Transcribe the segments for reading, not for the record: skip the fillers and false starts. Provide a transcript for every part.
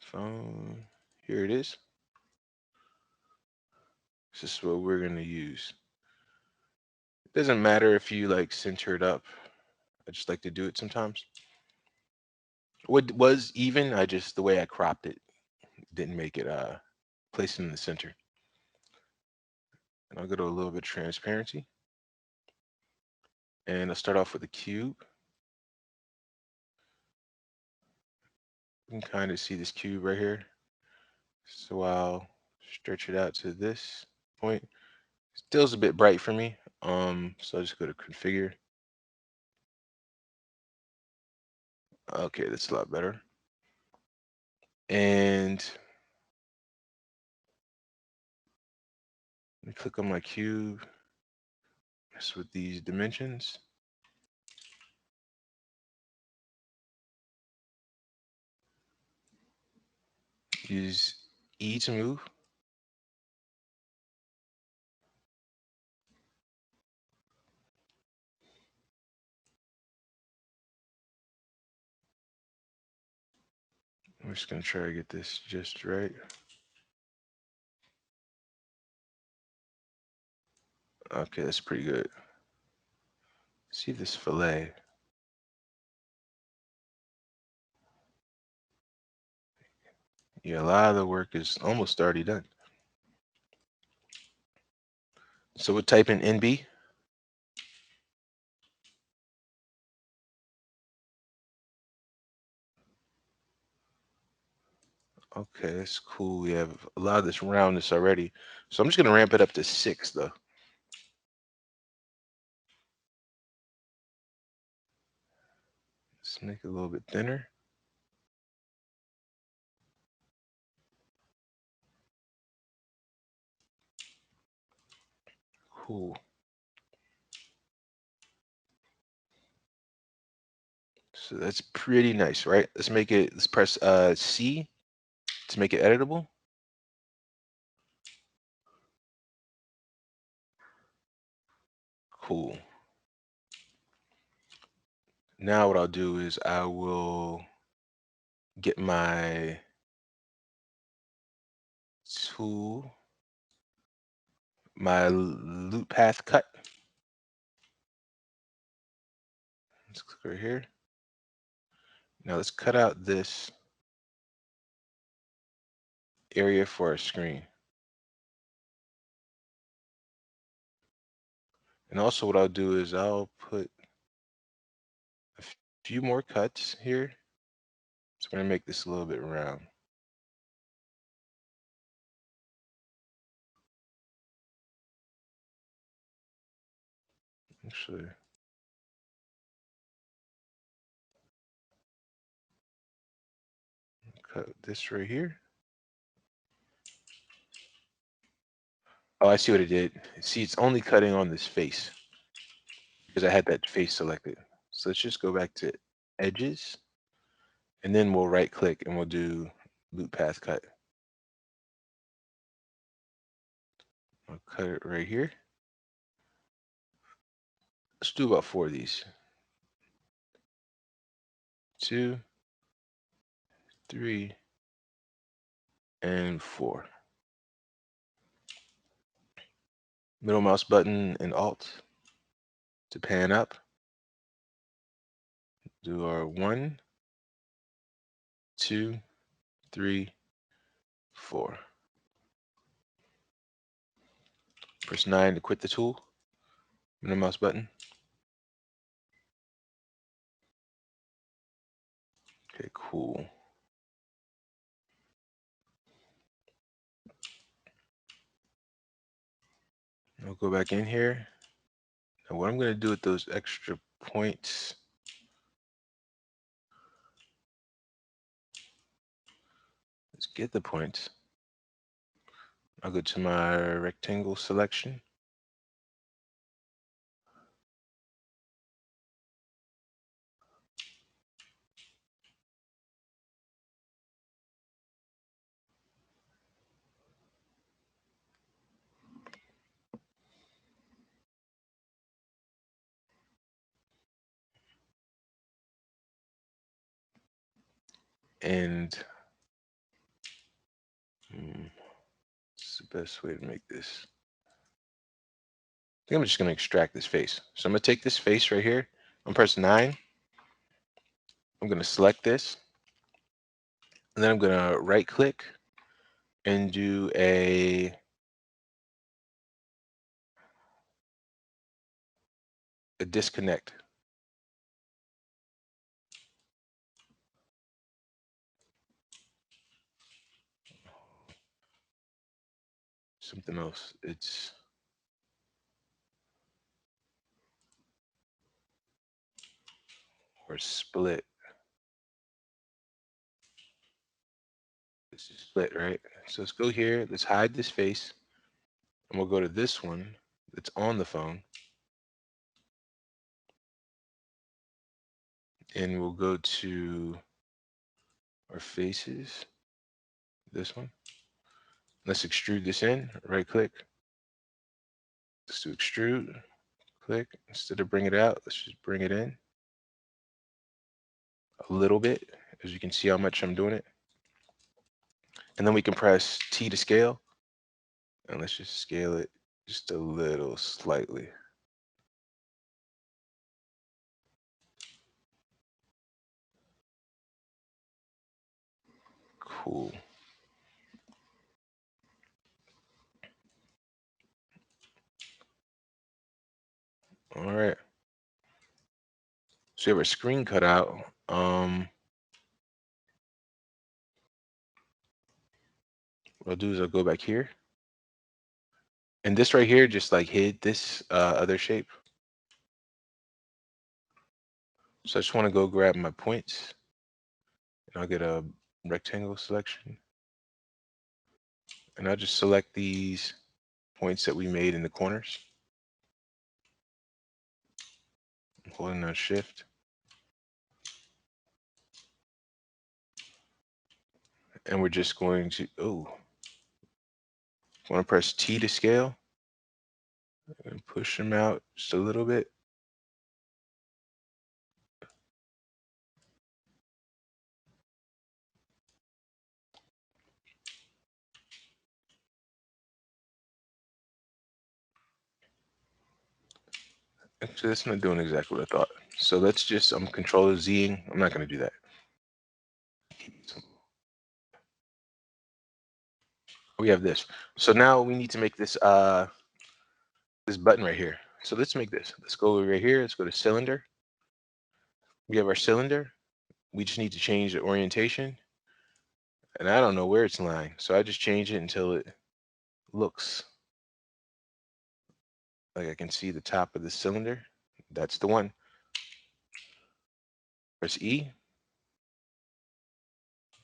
phone. Here it is. This is what we're going to use. It doesn't matter if you like center it up. I just like to do it sometimes. What was even, I just, the way I cropped it didn't make it place it in the center. And I'll go to a little bit of transparency. And I'll start off with a cube. You can kind of see this cube right here. So I'll stretch it out to this point. Still's a bit bright for me. So I'll just go to configure. Okay, that's a lot better. And let me click on my cube. Mess with these dimensions. Use E to move. I'm just gonna try to get this just right. Okay, that's pretty good. See this fillet. Yeah, a lot of the work is almost already done. So we'll type in NB. Okay, that's cool. We have a lot of this roundness already. So I'm just gonna ramp it up to 6 though. Let's make it a little bit thinner. Cool. So that's pretty nice, right? Let's make it, let's press C to make it editable. Cool. Now what I'll do is I will get my tool, my loop path cut. Let's click right here. Now let's cut out this area for our screen. And also what I'll do is I'll put a few more cuts here. So I'm gonna make this a little bit round. Actually, cut this right here. Oh, I see what it did. See, it's only cutting on this face because I had that face selected. So let's just go back to edges, and then we'll right click and we'll do loop path cut. I'll cut it right here. Let's do about 4 of these. 2, 3, and 4. Middle mouse button and Alt to pan up. Do our 1, 2, 3, 4. Press 9 to quit the tool. Middle mouse button. Okay, cool. I'll go back in here. Now what I'm going to do with those extra points, let's get the points. I'll go to my rectangle selection. And What's the best way to make this? I think I'm just going to extract this face. So I'm going to take this face right here. I'm going to press 9. I'm going to select this. And then I'm going to right click and do a disconnect. Something else. It's or split. This is split, right? So let's go here. Let's hide this face. And we'll go to this one that's on the phone. And we'll go to our faces. This one. Let's extrude this in. Right click. Let's do extrude. Click. Instead of bring it out, let's just bring it in a little bit, as you can see how much I'm doing it. And then we can press T to scale. And let's just scale it just a little slightly. Cool. All right. So we have our screen cut out. What I'll do is I'll go back here. And this right here just like hid this other shape. So I just want to go grab my points. And I'll get a rectangle selection. And I'll just select these points that we made in the corners. I'm holding down Shift. And we're just going to, want to press T to scale. And push them out just a little bit. Actually, that's not doing exactly what I thought. So let's just, I'm Control Zing. I'm not going to do that. We have this. So now we need to make this this button right here. So let's make this. Let's go right here. Let's go to cylinder. We have our cylinder. We just need to change the orientation. And I don't know where it's lying. So I just change it until it looks like I can see the top of the cylinder. That's the one. Press E.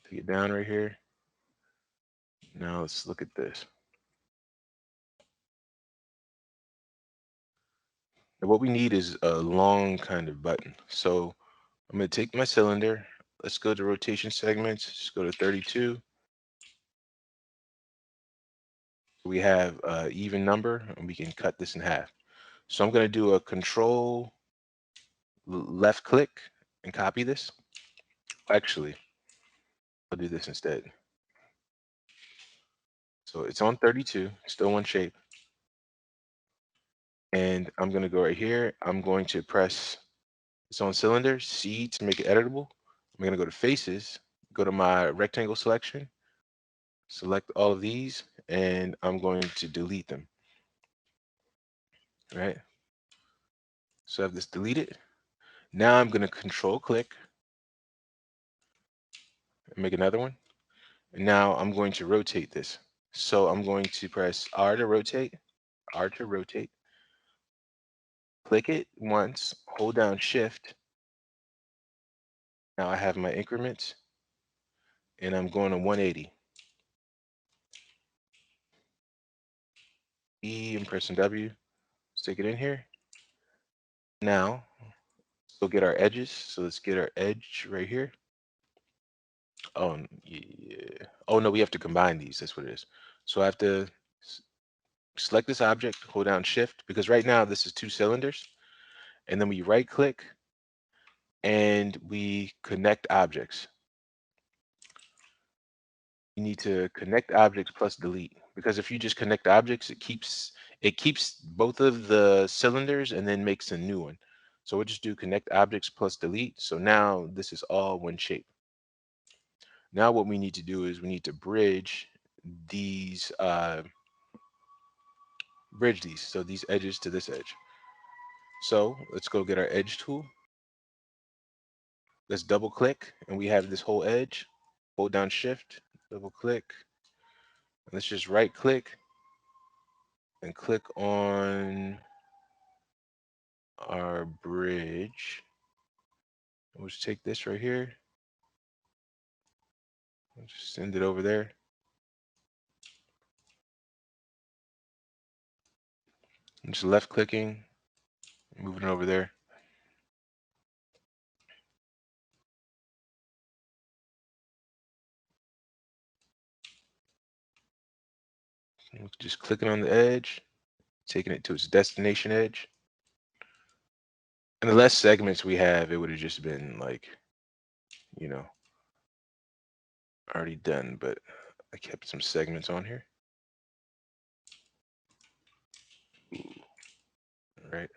Take it down right here. Now let's look at this. And what we need is a long kind of button. So I'm going to take my cylinder. Let's go to rotation segments. Just go to 32. We have an even number, and we can cut this in half. So I'm going to do a Control left click and copy this. Actually, I'll do this instead. So it's on 32, still one shape. And I'm going to go right here. I'm going to press it's on cylinder, C to make it editable. I'm going to go to faces, go to my rectangle selection, select all of these, and I'm going to delete them. Right? So I have this deleted. Now I'm going to Control click and make another one. And now I'm going to rotate this. So I'm going to press R to rotate, click it once, hold down Shift. Now I have my increments, and I'm going to 180. E and pressing W, stick it in here. Now, we'll get our edges. So let's get our edge right here. Oh, yeah. Oh, no, we have to combine these. That's what it is. So I have to select this object, hold down Shift, because right now this is 2 cylinders. And then we right click and we connect objects. you need to connect objects plus delete, because if you just connect objects, it keeps both of the cylinders and then makes a new one. So we'll just do connect objects plus delete. So now this is all one shape. Now what we need to do is we need to these bridge these, so these edges to this edge. So let's go get our edge tool. Let's double click and we have this whole edge. Hold down shift, double click. Let's just right click and click on our bridge. We'll just take this right here. We'll just send it over there. I'm just left clicking, moving it over there. Just clicking on the edge, taking it to its destination edge. And the less segments we have, it would have just been like, you know, already done, but I kept some segments on here. Ooh, all right.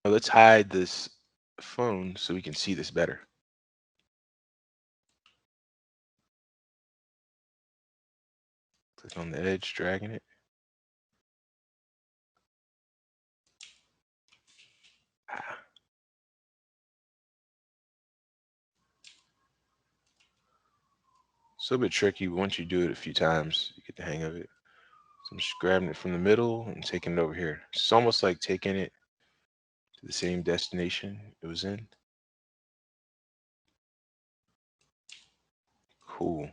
Now let's hide this phone so we can see this better. Click on the edge, dragging it. Ah. It's a little bit tricky, but once you do it a few times, you get the hang of it. So I'm just grabbing it from the middle and taking it over here. It's almost like taking it to the same destination it was in. Cool.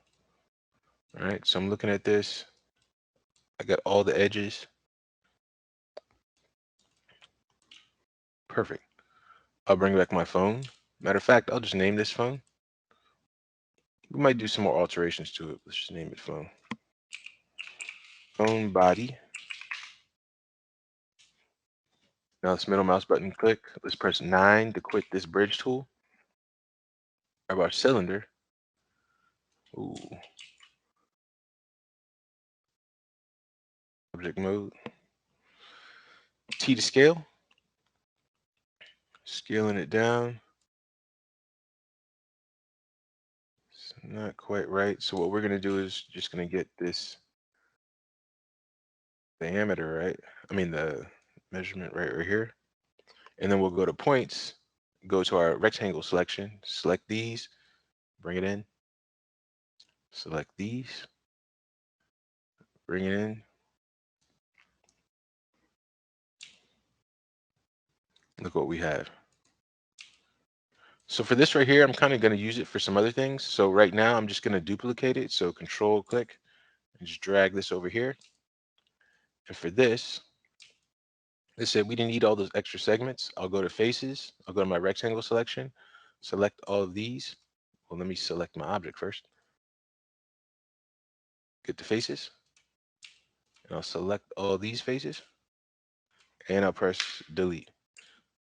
All right, so I'm looking at this. I got all the edges. Perfect. I'll bring back my phone. Matter of fact, I'll just name this phone. We might do some more alterations to it. Let's just name it phone. Phone body. Now this middle mouse button click. Let's press 9 to quit this bridge tool. Grab our cylinder. Ooh. Object mode. T to scale. Scaling it down. It's not quite right. So what we're going to do is just going to get this diameter right. I mean the measurement right here. And then we'll go to points, go to our rectangle selection, select these, bring it in, select these, bring it in. Look what we have. So for this right here, I'm kind of going to use it for some other things. So right now I'm just going to duplicate it. So control click and just drag this over here. And for this, they said we didn't need all those extra segments. I'll go to faces. I'll go to my rectangle selection, select all of these. Well, let me select my object first. Get the faces. And I'll select all these faces. And I'll press delete.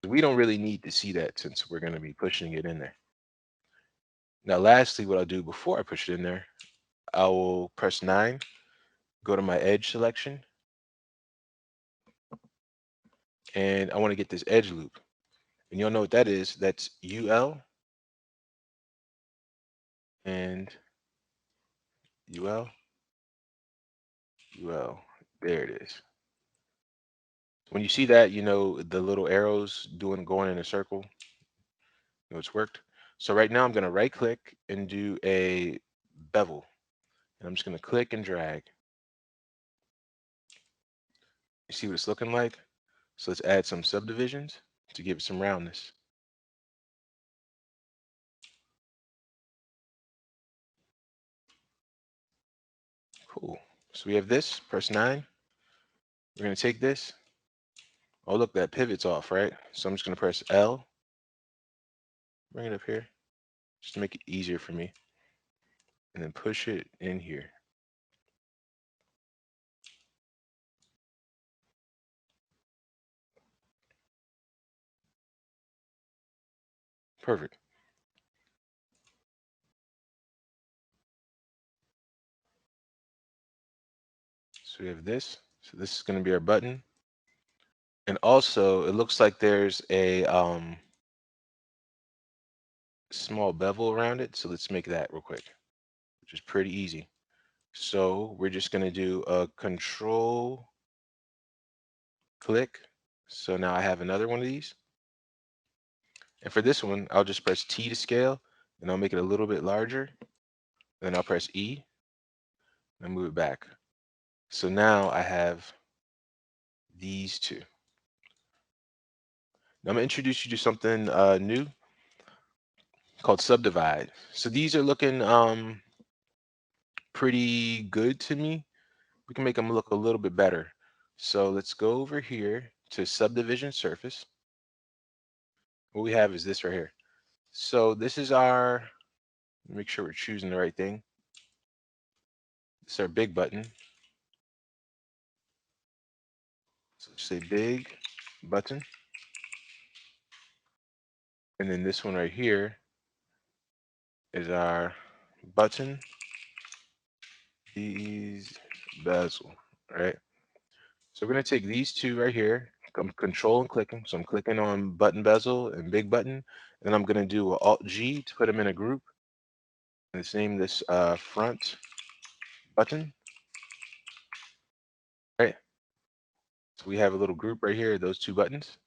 We don't really need to see that since we're going to be pushing it in there. Now, lastly, what I'll do before I push it in there, I will press 9, go to my edge selection, and I want to get this edge loop. And you'll know what that is. That's UL and UL, UL. There it is. When you see that, you know the little arrows going in a circle. You know it's worked. So right now I'm going to right click and do a bevel. And I'm just going to click and drag. You see what it's looking like? So let's add some subdivisions to give it some roundness. Cool. So we have this, press 9. We're going to take this. Oh, look, that pivot's off, right? So I'm just going to press L, bring it up here, just to make it easier for me. And then push it in here. Perfect. So we have this. So this is going to be our button. And also, it looks like there's a small bevel around it. So let's make that real quick, which is pretty easy. So we're just going to do a control click. So now I have another one of these. And for this one, I'll just press T to scale, and I'll make it a little bit larger. Then I'll press E and move it back. So now I have these two. Now I'm going to introduce you to something new called Subdivide. So these are looking pretty good to me. We can make them look a little bit better. So let's go over here to Subdivision Surface. What we have is this right here. So this is our, make sure we're choosing the right thing. This is our big button. So say big button. And then this one right here is our button, these bezel, right? So we're going to take these two right here. I'm control and clicking. So I'm clicking on button bezel and big button. And I'm going to do an Alt G to put them in a group. And let's name this front button. Right. So we have a little group right here, those two buttons.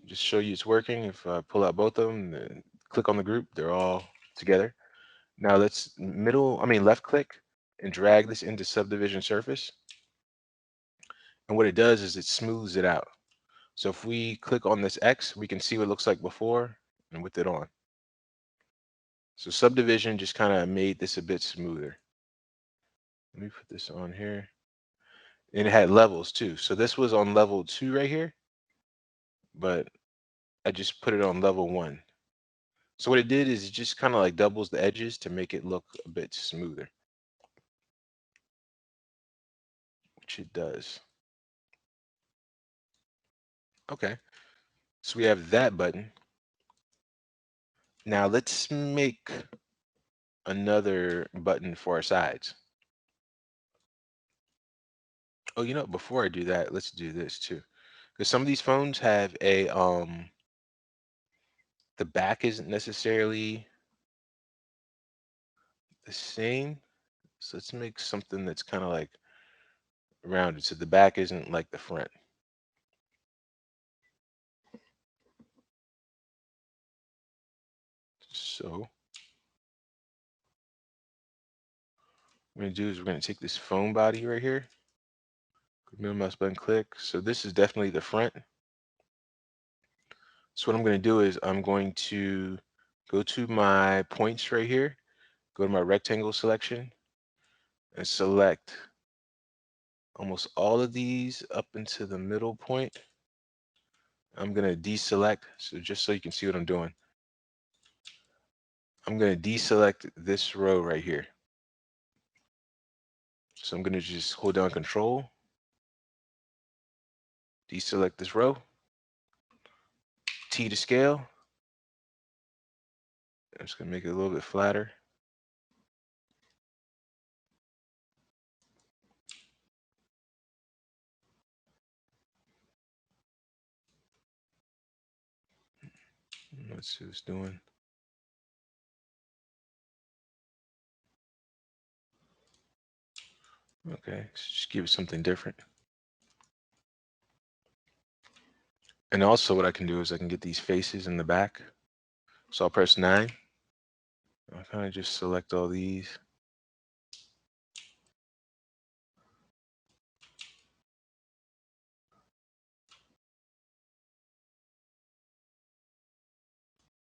Just show you it's working. If I pull out both of them, then click on the group, they're all together. Now let's left click and drag this into Subdivision Surface. And what it does is it smooths it out. So if we click on this X, we can see what it looks like before and with it on. So Subdivision just kind of made this a bit smoother. Let me put this on here. And it had levels too. So this was on level 2 right here, but I just put it on level 1. So what it did is it just kind of like doubles the edges to make it look a bit smoother, which it does. Okay, so we have that button. Now let's make another button for our sides. Oh, before I do that, let's do this too. Because some of these phones have a the back isn't necessarily the same. So let's make something that's kind of like rounded. So the back isn't like the front. So what we're gonna do is we're gonna take this phone body right here, middle mouse button click. So this is definitely the front. So what I'm gonna do is I'm going to go to my points right here, go to my rectangle selection, and select almost all of these up into the middle point. I'm gonna deselect, so just so you can see what I'm doing. I'm gonna deselect this row right here. So I'm gonna just hold down Control, deselect this row, T to scale. I'm just gonna make it a little bit flatter. Let's see what it's doing. Okay, so just give it something different. And also what I can do is I can get these faces in the back. So I'll press 9. I'll kind of just select all these.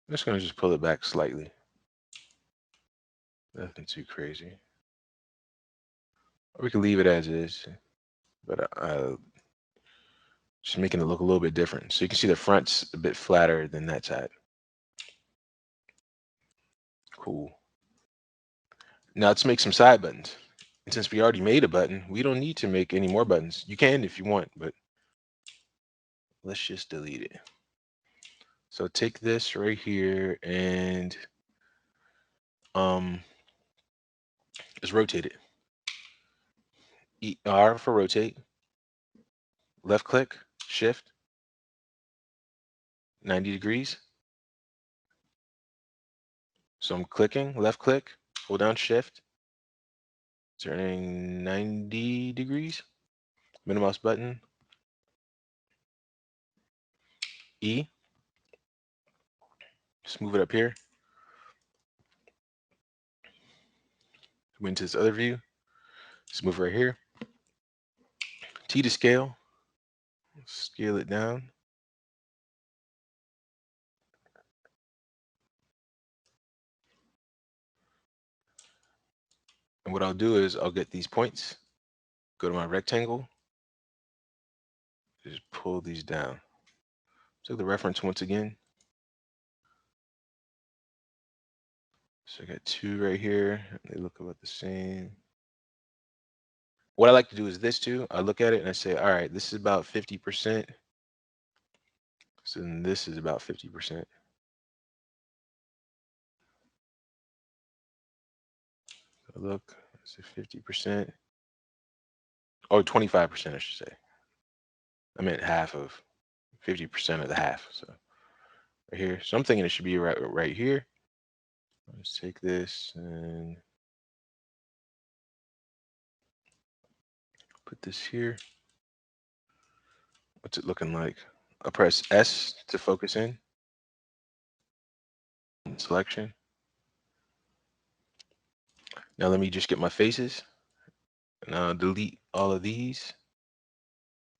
I'm just gonna just pull it back slightly. Nothing too crazy. Or we can leave it as is, but just making it look a little bit different. So you can see the front's a bit flatter than that side. Cool. Now let's make some side buttons. And since we already made a button, we don't need to make any more buttons. You can if you want, but let's just delete it. So take this right here and just rotate it. R for rotate, left click, shift, 90 degrees. So I'm clicking, left click, hold down shift, turning 90 degrees, middle mouse button, E, just move it up here, went to this other view, just move right here, T to scale, scale it down. And what I'll do is I'll get these points, go to my rectangle, just pull these down. So the reference once again. So I got two right here. They look about the same. What I like to do is this too. I look at it and I say, all right, this is about 50%. So then this is about 50%. So look, it's 50%. Oh, 25%, I should say. I meant half of 50% of the half. So right here. So I'm thinking it should be right here. Let's take this and put this here. What's it looking like? I'll press S to focus in. Selection. Now let me just get my faces. And I'll delete all of these.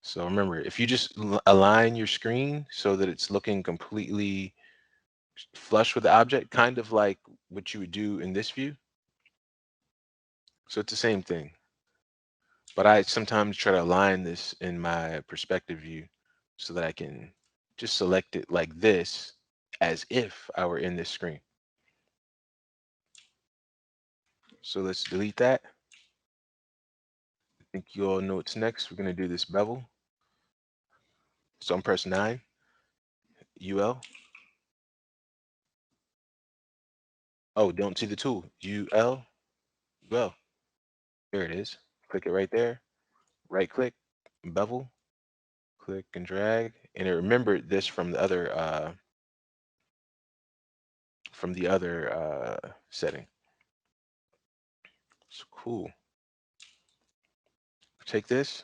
So remember, if you just align your screen so that it's looking completely flush with the object, kind of like what you would do in this view. So it's the same thing. But I sometimes try to align this in my perspective view so that I can just select it like this as if I were in this screen. So let's delete that. I think you all know what's next. We're going to do this bevel. So I'm press 9, UL. Oh, don't see the tool. UL. UL. There it is. Click it right there. Right click, bevel, click and drag. And it remembered this from the other setting. It's cool. Take this,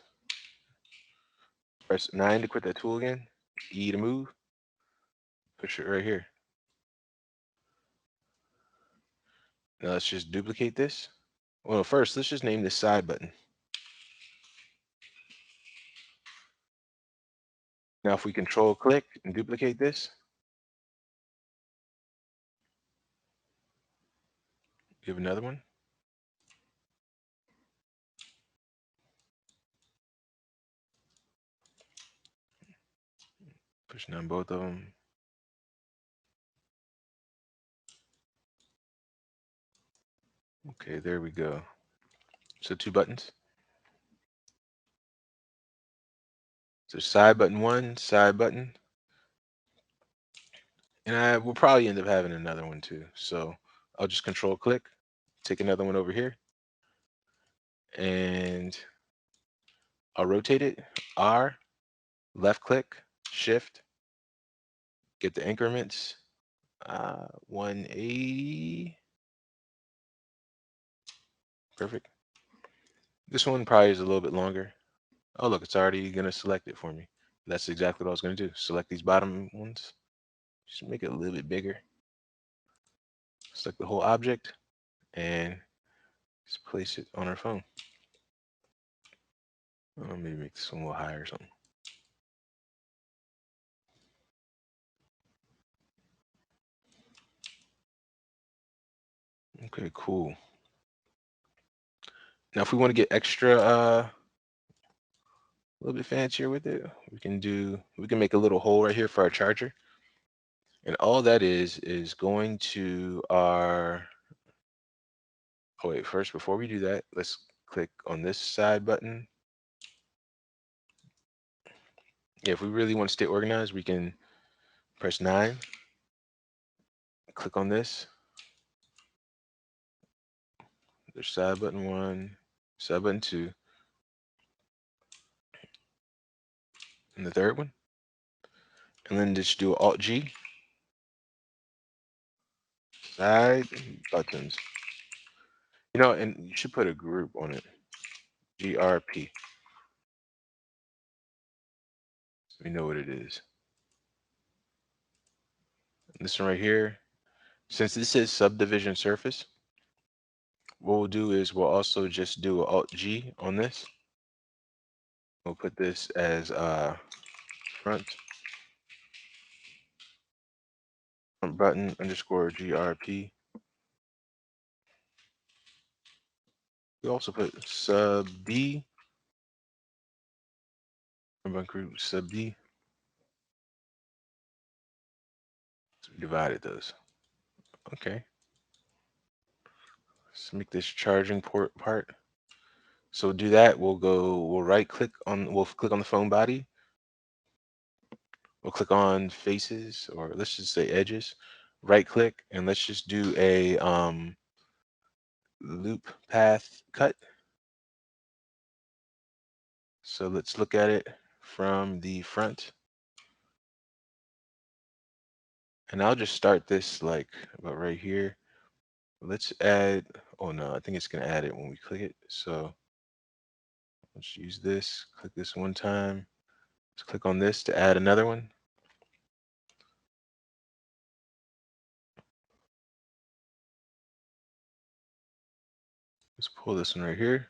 press 9 to quit that tool again, E to move, push it right here. Now let's just duplicate this. Well, first, let's just name this side button. Now, if we control click and duplicate this, give another one. Pushing on both of them. Okay, there we go. So 2 buttons. So side button 1, side button. And I will probably end up having another one too. So I'll just control click, take another one over here, and I'll rotate it, R, left click, shift, get the increments, 180. Perfect. This one probably is a little bit longer. Oh, look, it's already going to select it for me. That's exactly what I was going to do. Select these bottom ones. Just make it a little bit bigger. Select the whole object and just place it on our phone. Maybe make this one a little higher or something. Okay, cool. Now, if we want to get extra, a little bit fancier with it, we can make a little hole right here for our charger. And all that is going to our, oh wait, first, before we do that, let's click on this side button. Yeah, if we really want to stay organized, we can press 9, click on this. There's side button 1, side button 2. and the third one, and then just do Alt G, side buttons. You know, and you should put a group on it, GRP. So we know what it is. And this one right here, since this is subdivision surface, what we'll do is we'll also just do Alt G on this. We'll put this as front button underscore GRP. We also put sub D, group sub D. So we divided those. Okay. Let's make this charging port part. So do that. We'll click on the phone body. We'll click on faces, or let's just say edges. Right click, and let's just do a loop path cut. So let's look at it from the front. And I'll just start this like about right here. Let's add, oh no, I think it's gonna add it when we click it. So let's use this, click this one time. Let's click on this to add another one. Let's pull this one right here.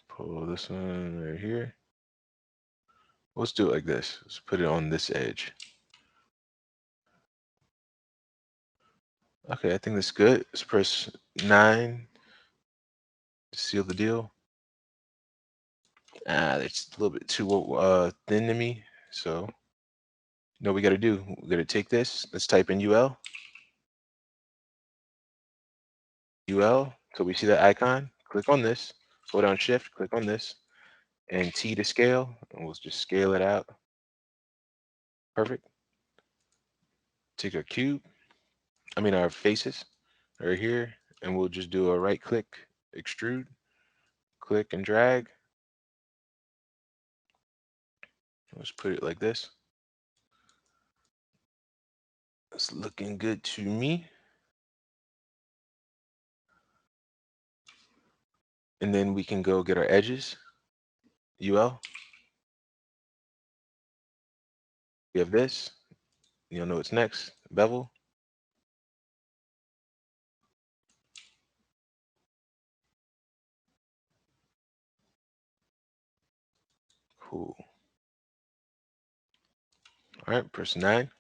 Pull this one right here. Let's do it like this. Let's put it on this edge. Okay, I think that's good. Let's press 9 to seal the deal. It's a little bit too thin to me. So, you know what we got to do? We got to take this. Let's type in UL. UL. So we see that icon. Click on this. Hold down Shift. Click on this. And T to scale. And we'll just scale it out. Perfect. Take our cube. Our faces right here. And we'll just do a right click, extrude. Click and drag. Let's put it like this. It's looking good to me. And then we can go get our edges. UL. We have this. You'll know what's next. Bevel. Cool. All right, press 9.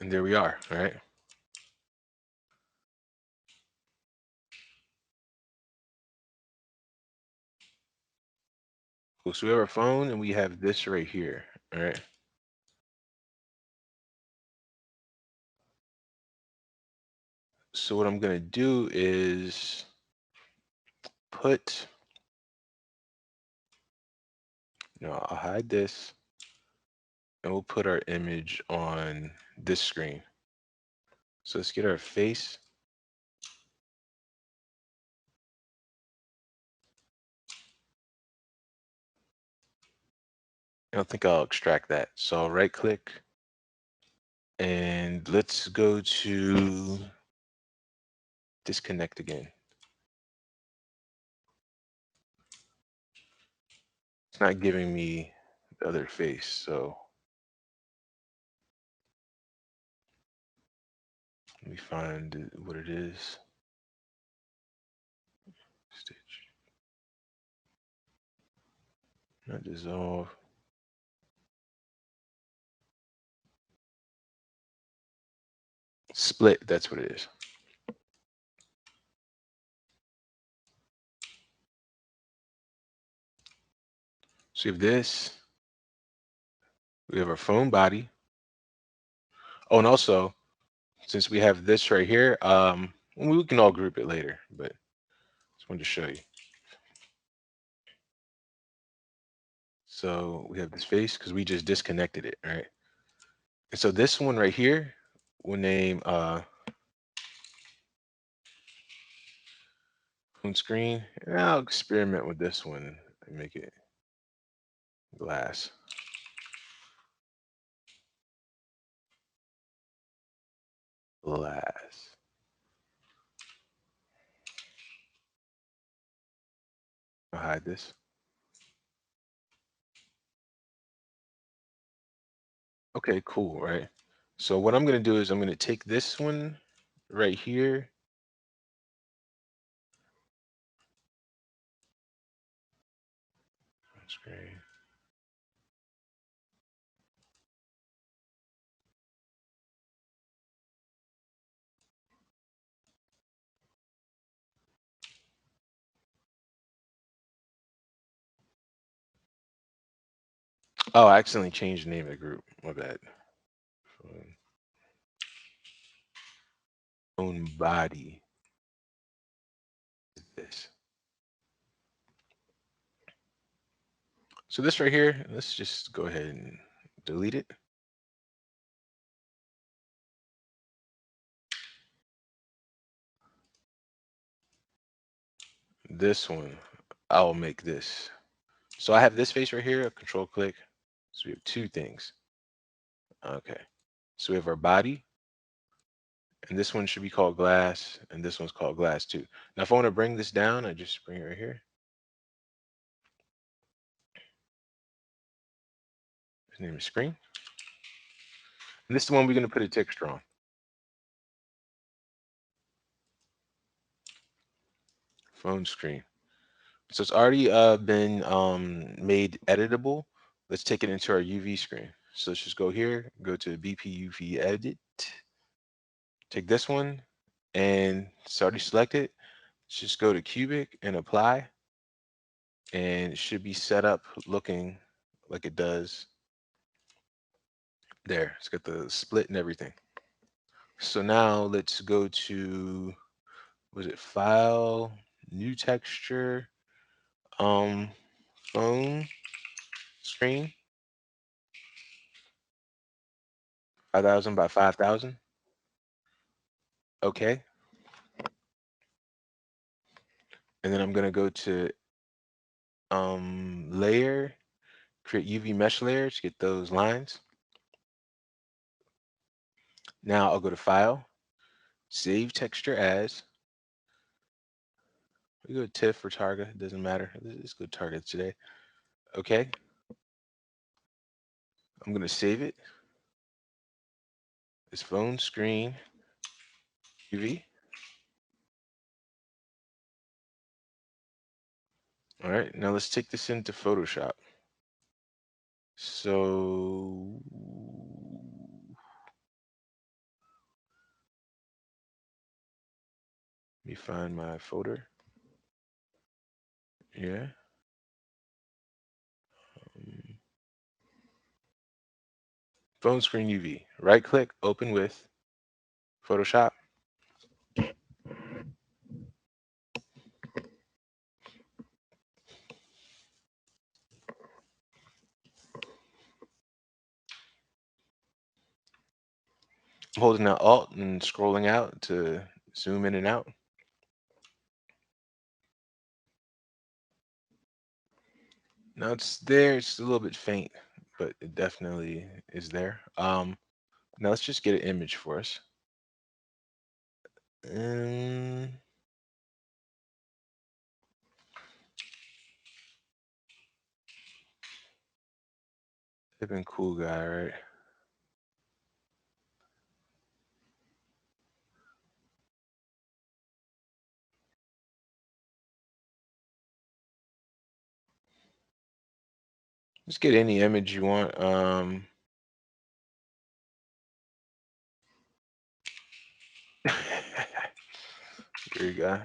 And there we are. All right. Cool. So we have our phone and we have this right here. All right. So what I'm going to do is I'll hide this and we'll put our image on this screen. So let's get our face. I don't think I'll extract that. So I'll right click and let's go to disconnect again. It's not giving me the other face. So let me find what it is. Stitch. Not dissolve. Split, that's what it is. So we have this. We have our phone body. Oh, and also, since we have this right here, we can all group it later, but just wanted to show you. So we have this face because we just disconnected it, right? And so this one right here, we'll name phone screen, and I'll experiment with this one and make it glass. Glass. I'll hide this. Okay, cool, right? So what I'm gonna do is I'm gonna take this one right here. Screen. Oh, I accidentally changed the name of the group. My bad. Phone body is this. So this right here, let's just go ahead and delete it. This one, I'll make this. So I have this face right here, control click. So we have two things. Okay. So we have our body, and this one should be called glass, and this one's called glass too. Now if I want to bring this down, I just bring it right here. His name is screen. And this is the one we're going to put a texture on. Phone screen. So it's already been made editable. Let's take it into our UV screen. So let's just go here, go to BP UV edit, take this one, and it's already selected. Let's just go to cubic and apply, and it should be set up looking like it does there. It's got the split and everything. So now let's go to, was it file, new texture, phone screen, 5,000 by 5,000. Okay. And then I'm gonna go to layer, create UV mesh layer to get those lines. Now I'll go to file, save texture as. We go TIFF or Targa, it doesn't matter. Let's go Targa today. Okay. I'm gonna save it. It's phone screen UV. All right, now let's take this into Photoshop. So let me find my folder. Yeah. Phone screen UV. Right click, open with Photoshop. I'm holding out Alt and scrolling out to zoom in and out. Now it's there. It's a little bit faint, but it definitely is there. Now let's just get an image for us. They've been cool guy, right? Just get any image you want. Here you go.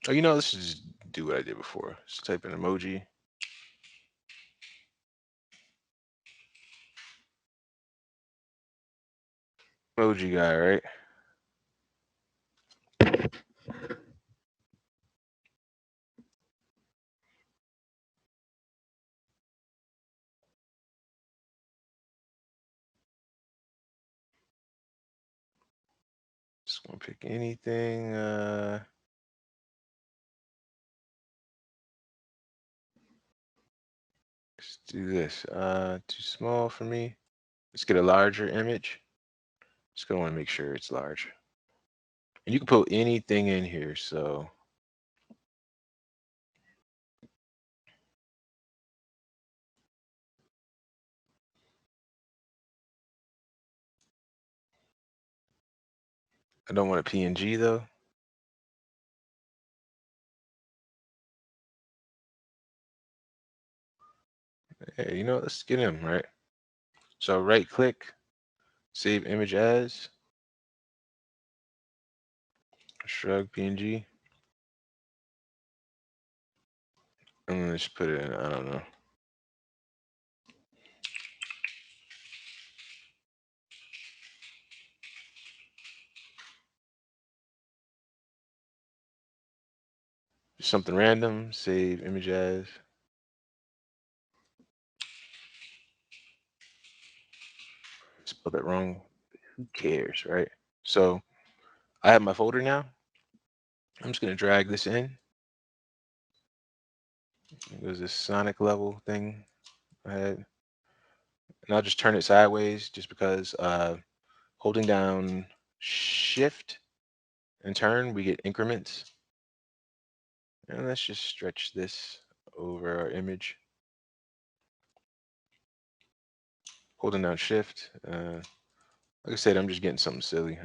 Oh, you know, let's just do what I did before. Just type in emoji. Emoji guy, right? Just gonna pick anything. Let's do this. Too small for me. Let's get a larger image. Just gonna want to make sure it's large. And you can put anything in here. So I don't want a PNG though. Hey, you know, let's get him right. So right click, save image as, shrug PNG. I'm gonna just put it in, I don't know. Just something random, save image as. Spelled that wrong. Who cares, right? So I have my folder now. I'm just gonna drag this in. There's this sonic level thing I had. And I'll just turn it sideways just because holding down shift and turn, we get increments. And let's just stretch this over our image. Holding down shift. Like I said, I'm just getting something silly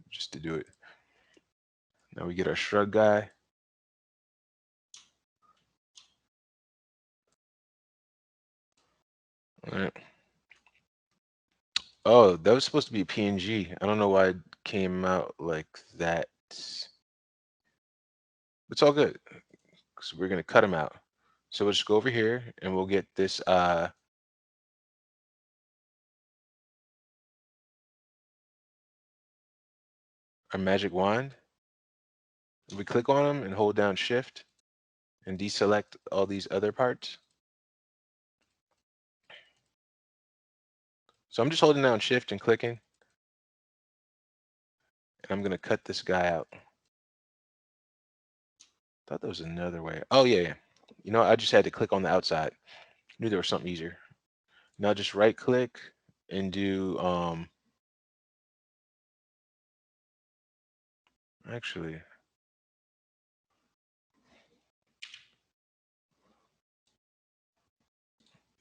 just to do it. Now we get our shrug guy. All right. Oh, that was supposed to be a PNG. I don't know why it came out like that. It's all good because we're gonna cut them out. So we'll just go over here and we'll get this our magic wand. We click on them and hold down shift and deselect all these other parts. So I'm just holding down shift and clicking, and I'm gonna cut this guy out. Thought there was another way. Oh yeah. You know, I just had to click on the outside. Knew there was something easier. Now just right click and do actually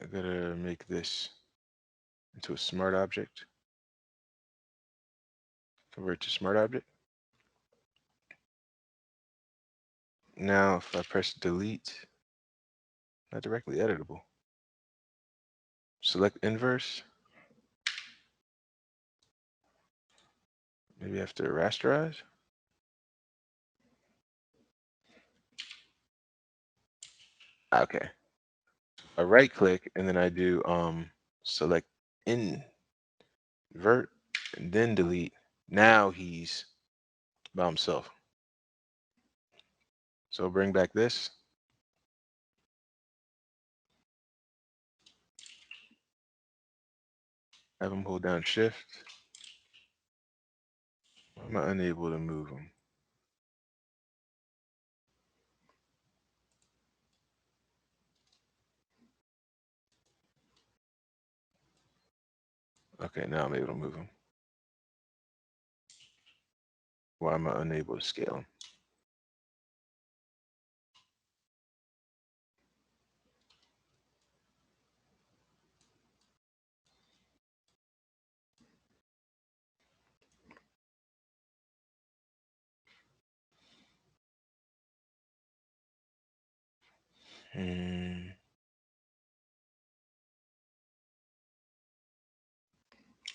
I gotta make this into a smart object. Convert to smart object. Now if I press delete, not directly editable. Select inverse. Maybe I have to rasterize. Okay. I right click and then I do select invert and then delete. Now he's by himself. So bring back this. Have him hold down shift. I'm unable to move him. Okay, now I'm able to move him. Why am I unable to scale him?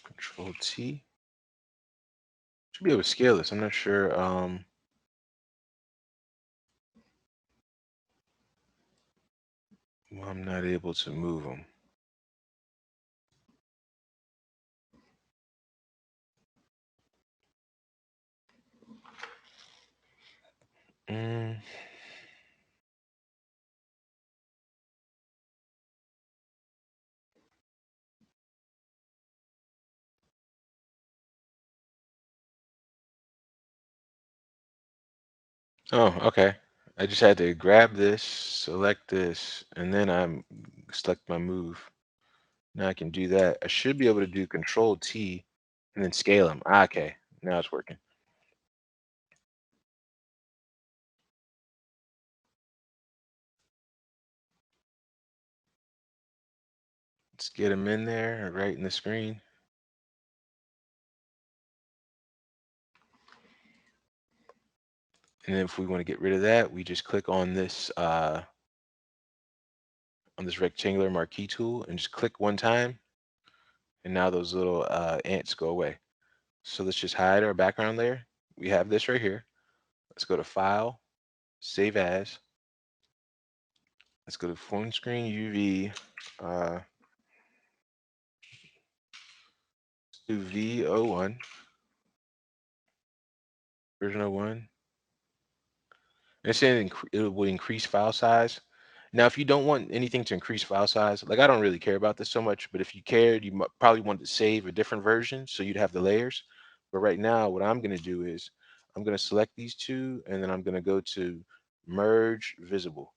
Control T. Should be able to scale this. I'm not sure. Well, I'm not able to move him. Oh, okay. I just had to grab this, select this, and then I'm select my move. Now I can do that. I should be able to do Control T and then scale them. Ah, okay, now it's working. Let's get them in there, right in the screen. And then if we want to get rid of that, we just click on this rectangular marquee tool and just click one time, and now those little ants go away. So let's just hide our background layer. We have this right here. Let's go to File, Save As. Let's go to Phone Screen UV. Let's do V01, version 01. It's saying it will increase file size. Now, if you don't want anything to increase file size, like I don't really care about this so much, but if you cared, you probably want to save a different version so you'd have the layers. But right now, what I'm going to do is I'm going to select these two, and then I'm going to go to Merge Visible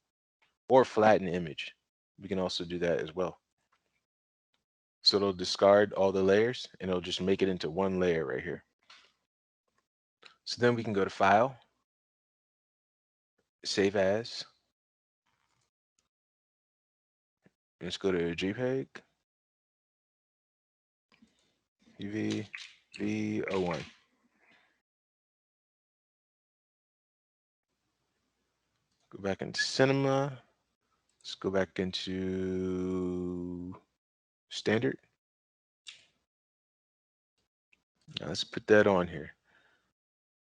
or Flatten Image. We can also do that as well. So it'll discard all the layers, and it'll just make it into one layer right here. So then we can go to File, Save As. Let's go to JPEG, UV, V01. Go back into Cinema. Let's go back into Standard. Now let's put that on here.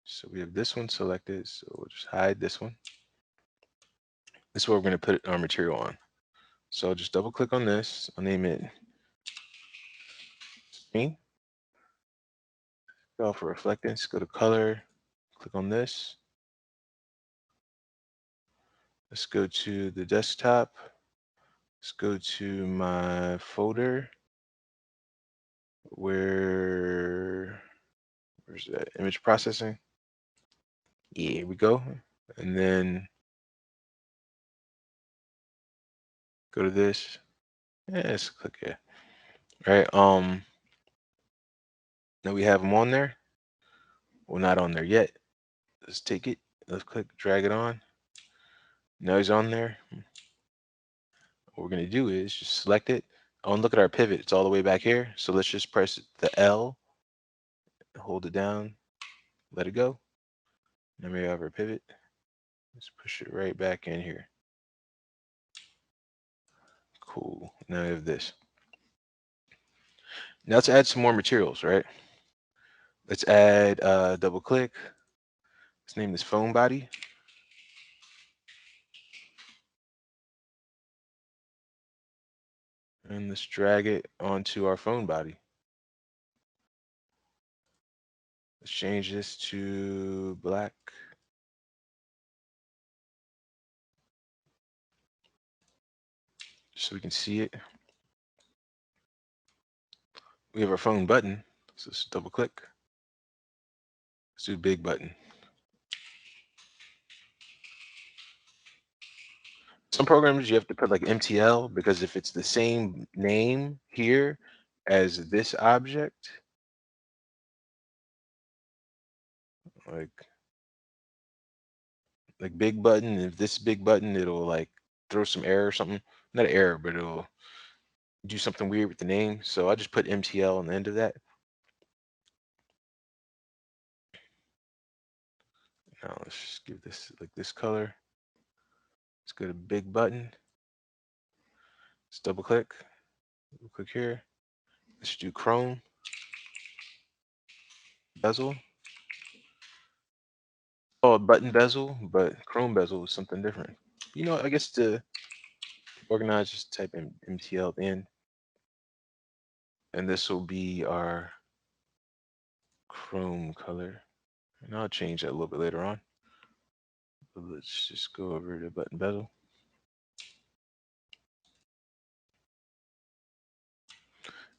So we have this one selected, so we'll just hide this one. This is what we're going to put our material on. So I'll just double click on this. I'll name it Screen. Go for reflectance, go to Color, click on this. Let's go to the desktop. Let's go to my folder where's that? Image processing. Yeah, here we go. And then go to this. Yeah, let's click it. All right. Now we have them on there. Well, not on there yet. Let's take it. Let's click, drag it on. Now he's on there. What we're gonna do is just select it. Oh, and look at our pivot. It's all the way back here. So let's just press the L, hold it down, let it go. Now we have our pivot. Let's push it right back in here. Cool. Now we have this. Now let's add some more materials, right? Let's add double click. Let's name this phone body. And let's drag it onto our phone body. Let's change this to black. So we can see it. We have our phone button. So let's double click. Let's do big button. Some programs you have to put like MTL because if it's the same name here as this object, like big button, if this big button, it'll like throw some error or something. Not an error, but it'll do something weird with the name. So I just put MTL on the end of that. Now let's just give this like this color. Let's go to big button. Let's double click. Double click here. Let's do Chrome. Bezel. Oh, button bezel, but Chrome bezel is something different. You know, I guess to organize, just type in MTL in, and this will be our Chrome color. And I'll change that a little bit later on. But let's just go over to button bezel.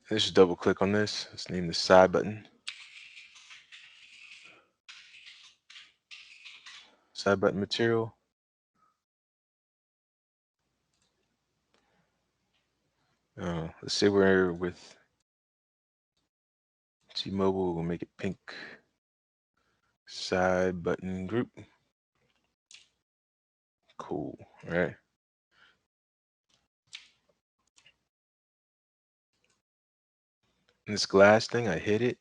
Let's just double click on this. Let's name the side button. side button material. Let's say we're with T-Mobile, we'll make it pink. Side button group. Cool, all right? And this glass thing, I hit it.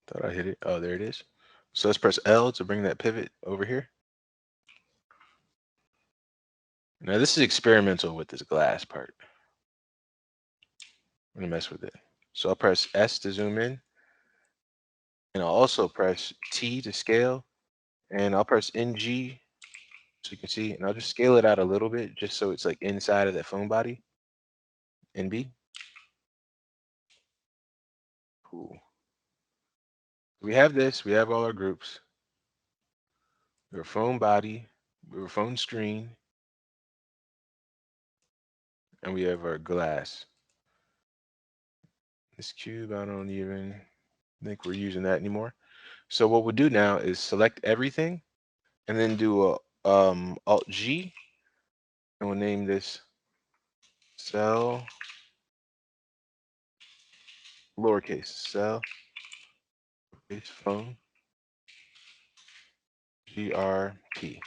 Thought I hit it. Oh, there it is. So let's press L to bring that pivot over here. Now this is experimental with this glass part. I'm gonna mess with it. So I'll press S to zoom in, and I'll also press T to scale, and I'll press NG so you can see, and I'll just scale it out a little bit just so it's like inside of that phone body. NB. Cool. We have this, we have all our groups. We have a phone body, we have a phone screen, and we have our glass. This cube, I don't even think we're using that anymore. So what we'll do now is select everything and then do a Alt G, and we'll name this cell lowercase cell phone GRP.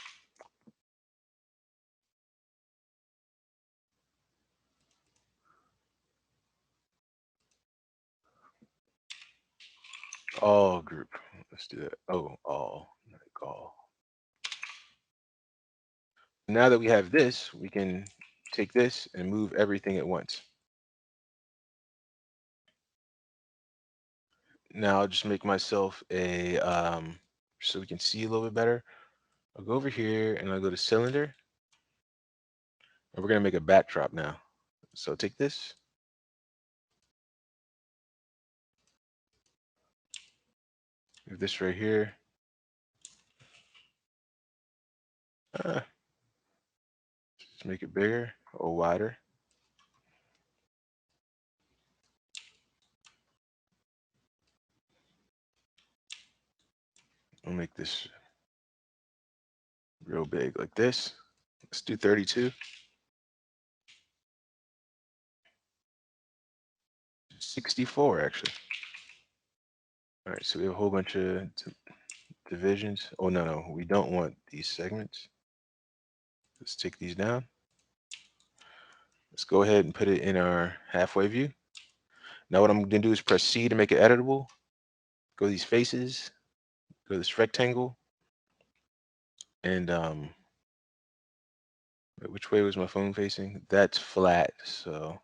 All group. Let's do that. Oh, all. Like all. Now that we have this, we can take this and move everything at once. Now I'll just make myself a so we can see a little bit better. I'll go over here and I'll go to cylinder, and we're gonna make a backdrop now. So take this. Move this right here. Just make it bigger or wider. I'll make this real big like this. Let's do 32. 64 actually. All right, so we have a whole bunch of divisions. Oh, no, we don't want these segments. Let's take these down. Let's go ahead and put it in our halfway view. Now what I'm gonna do is press C to make it editable. Go to these faces, go to this rectangle, and wait, which way was my phone facing? That's flat, so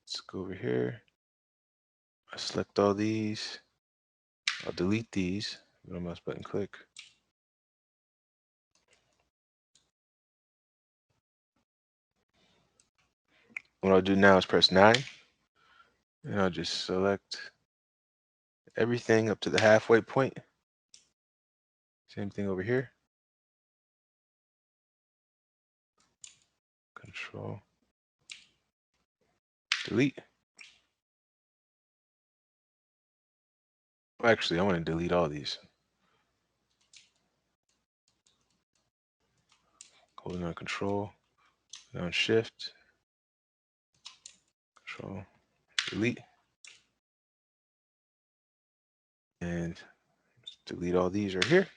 let's go over here. I select all these. I'll delete these. Middle mouse button click. What I'll do now is press 9, and I'll just select everything up to the halfway point. Same thing over here. Control, delete. Actually, I want to delete all these. Holding on Control, down Shift, Control, delete, and delete all these right here.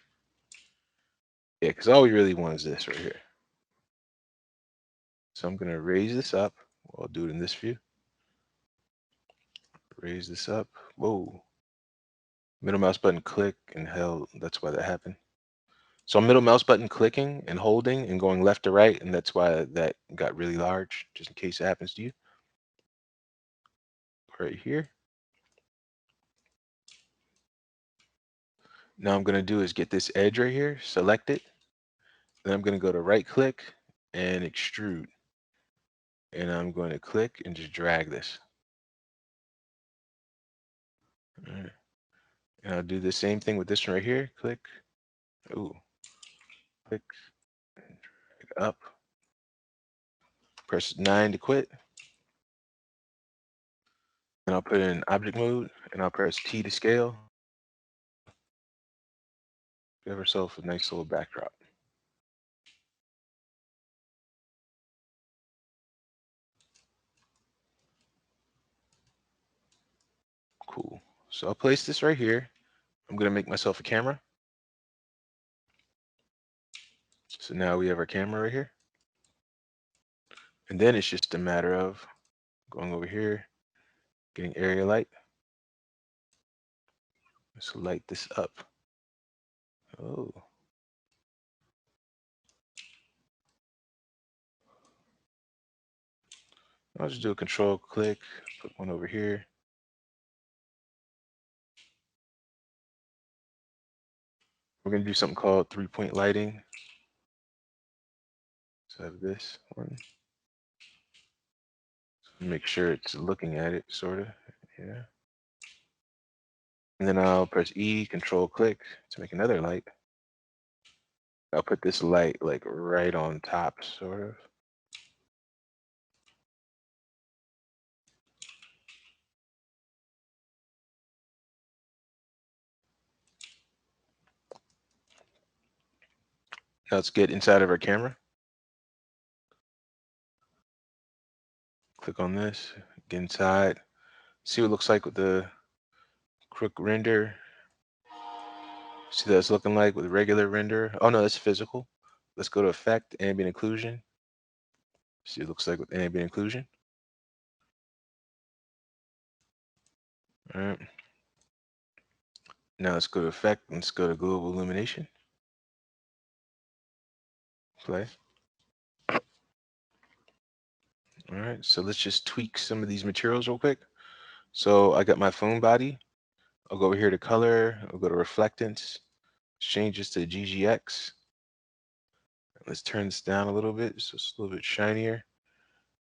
Yeah, because all we really want is this right here. So I'm going to raise this up. Well, I'll do it in this view. Raise this up. Whoa. Middle mouse button click and held. That's why that happened. So I'm middle mouse button clicking and holding and going left to right, and that's why that got really large, just in case it happens to you. Right here. Now I'm going to do is get this edge right here, select it. Then I'm going to go to right click and extrude. And I'm going to click and just drag this. All right. And I'll do the same thing with this one right here. Click. Ooh. Click. Drag up. Press 9 to quit. And I'll put it in object mode, and I'll press T to scale. Give ourselves a nice little backdrop. Cool. So I'll place this right here. I'm going to make myself a camera. So now we have our camera right here. And then it's just a matter of going over here, getting area light. Let's light this up. Oh. I'll just do a control click, put one over here. We're going to do something called 3-point lighting. So I have this one. So make sure it's looking at it, sort of. Yeah. And then I'll press E, control click to make another light. I'll put this light like right on top, sort of. Now let's get inside of our camera. Click on this, get inside. See what it looks like with the quick render. See what that's looking like with regular render. Oh no, that's physical. Let's go to Effect, Ambient Occlusion. See what it looks like with Ambient Occlusion. All right. Now let's go to Effect, and let's go to Global Illumination. Play. All right, so let's just tweak some of these materials real quick. So I got my phone body. I'll go over here to color. I'll go to reflectance. Change this to GGX. Let's turn this down a little bit so it's a little bit shinier.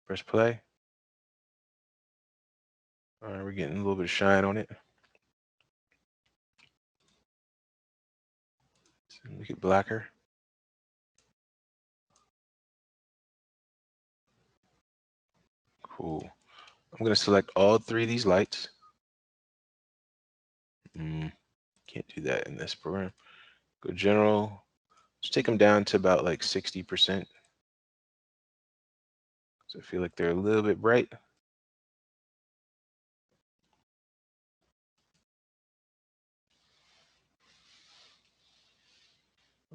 Press play. All right, we're getting a little bit of shine on it. So make it blacker. Cool. I'm going to select all 3 of these lights. Can't do that in this program. Go general. Just take them down to about like 60%. So I feel like they're a little bit bright.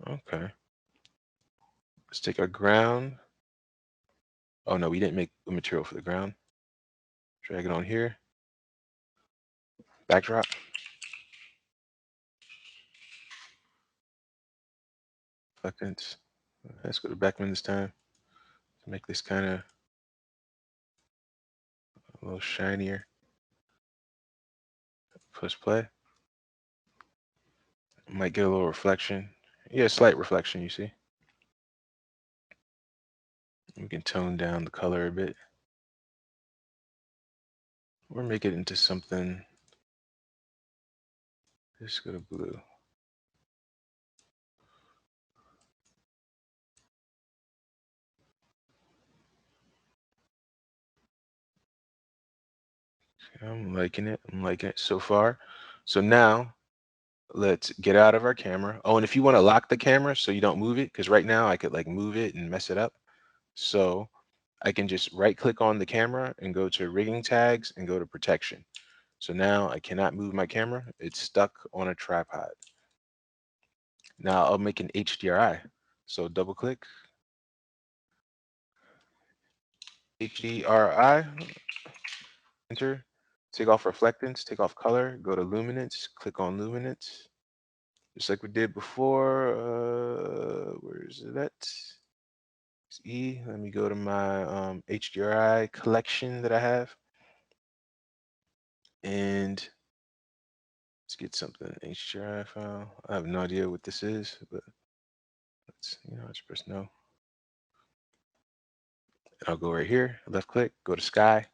Okay. Let's take our ground. Oh no, we didn't make the material for the ground. Drag it on here. Backdrop. Reflectance. Let's go to Beckman this time to make this kind of a little shinier. Push play. Might get a little reflection. Yeah, slight reflection, you see. We can tone down the color a bit. Or make it into something. Just go to blue. I'm liking it. I'm liking it so far. So now let's get out of our camera. Oh, and if you want to lock the camera so you don't move it, because right now I could like move it and mess it up. So I can just right click on the camera and go to rigging tags and go to protection. So now I cannot move my camera. It's stuck on a tripod. Now I'll make an HDRI. So double click. HDRI. Enter. Take off reflectance, take off color, go to luminance, click on luminance. Just like we did before. Where is it at? It's E. Let me go to my HDRI collection that I have. And let's get something HDRI file. I have no idea what this is, but let's, let's press no. And I'll go right here, left click, go to sky.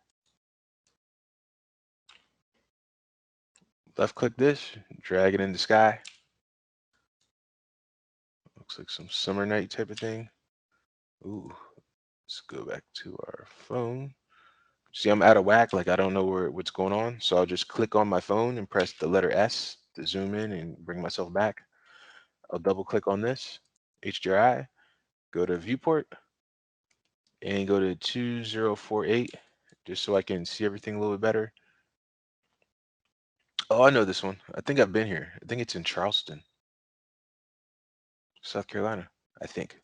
Left click this, drag it into sky. Looks like some summer night type of thing. Ooh, let's go back to our phone. See, I'm out of whack. Like I don't know what's going on. So I'll just click on my phone and press the letter S to zoom in and bring myself back. I'll double click on this HDRI, go to viewport, and go to 2048 just so I can see everything a little bit better. Oh, I know this one. I think I've been here. I think it's in Charleston, South Carolina, I think.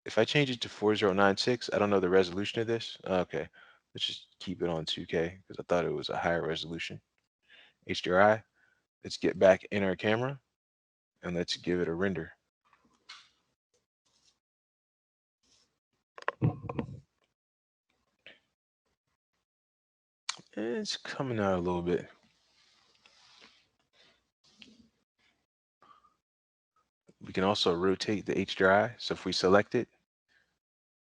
If I change it to 4096, I don't know the resolution of this. Okay, let's just keep it on 2K because I thought it was a higher resolution. HDRI, let's get back in our camera and let's give it a render. It's coming out a little bit. We can also rotate the HDRI. So if we select it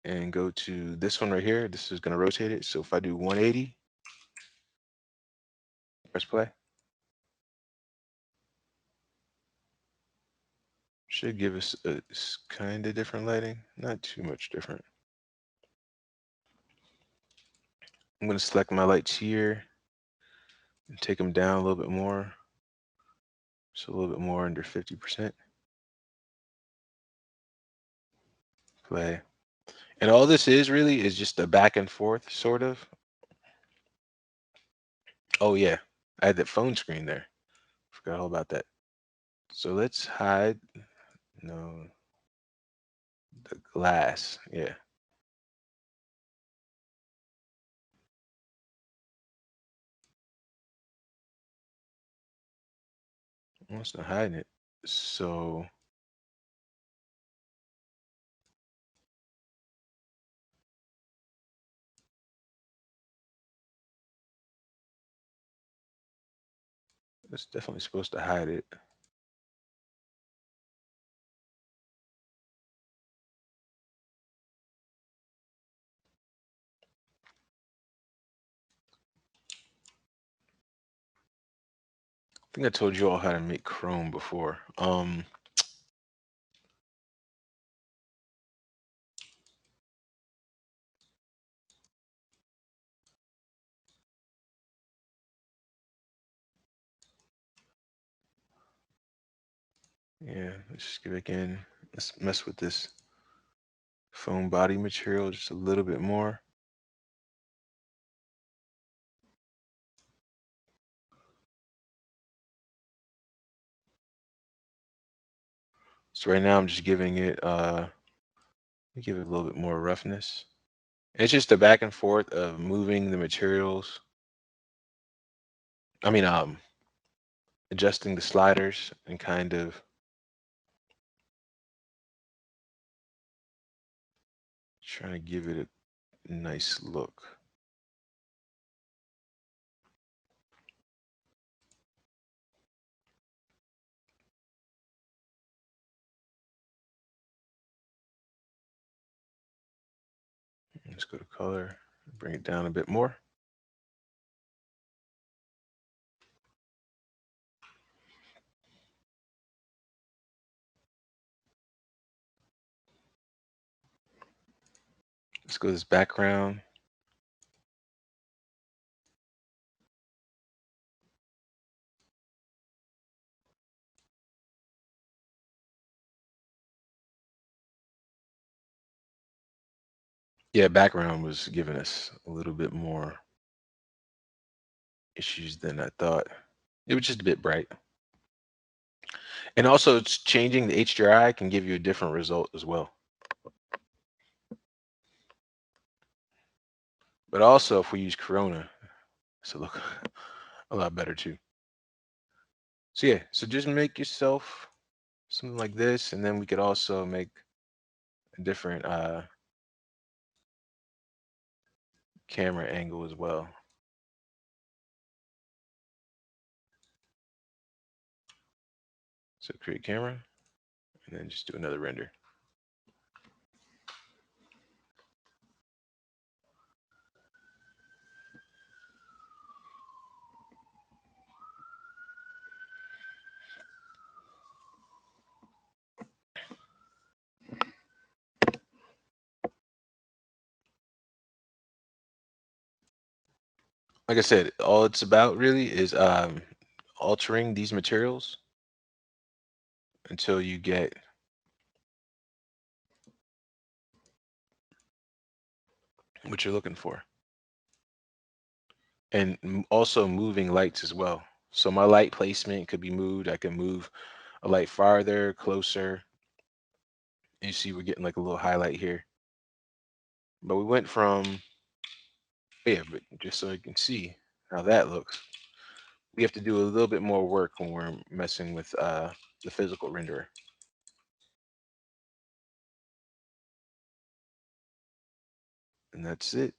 and go to this one right here, this is going to rotate it. So if I do 180, press play, should give us a kind of different lighting, not too much different. I'm going to select my lights here and take them down a little bit more. So a little bit more under 50%. Play. And all this is really is just a back and forth sort of. Oh yeah, I had that phone screen there. Forgot all about that. So let's hide, no, the glass. Yeah. Well, it's not hiding it. So it's definitely supposed to hide it. I think I told you all how to make Chrome before. Yeah, let's just get back in. Let's mess with this foam body material just a little bit more. So right now I'm just giving it give it a little bit more roughness. It's just a back and forth of moving the materials. I mean, adjusting the sliders and kind of trying to give it a nice look. Let's go to color, bring it down a bit more. Let's go to this background. Yeah, background was giving us a little bit more issues than I thought. It was just a bit bright. And also it's changing the HDRI can give you a different result as well. But also if we use Corona, so look a lot better too. So yeah, so just make yourself something like this, and then we could also make a different camera angle as well. So create camera, and then just do another render. like I said, all it's about really is altering these materials until you get what you're looking for. And also moving lights as well. So my light placement could be moved. I can move a light farther, closer. You see we're getting like a little highlight here. But we went from, yeah, but just so you can see how that looks, we have to do a little bit more work when we're messing with the physical renderer. And that's it.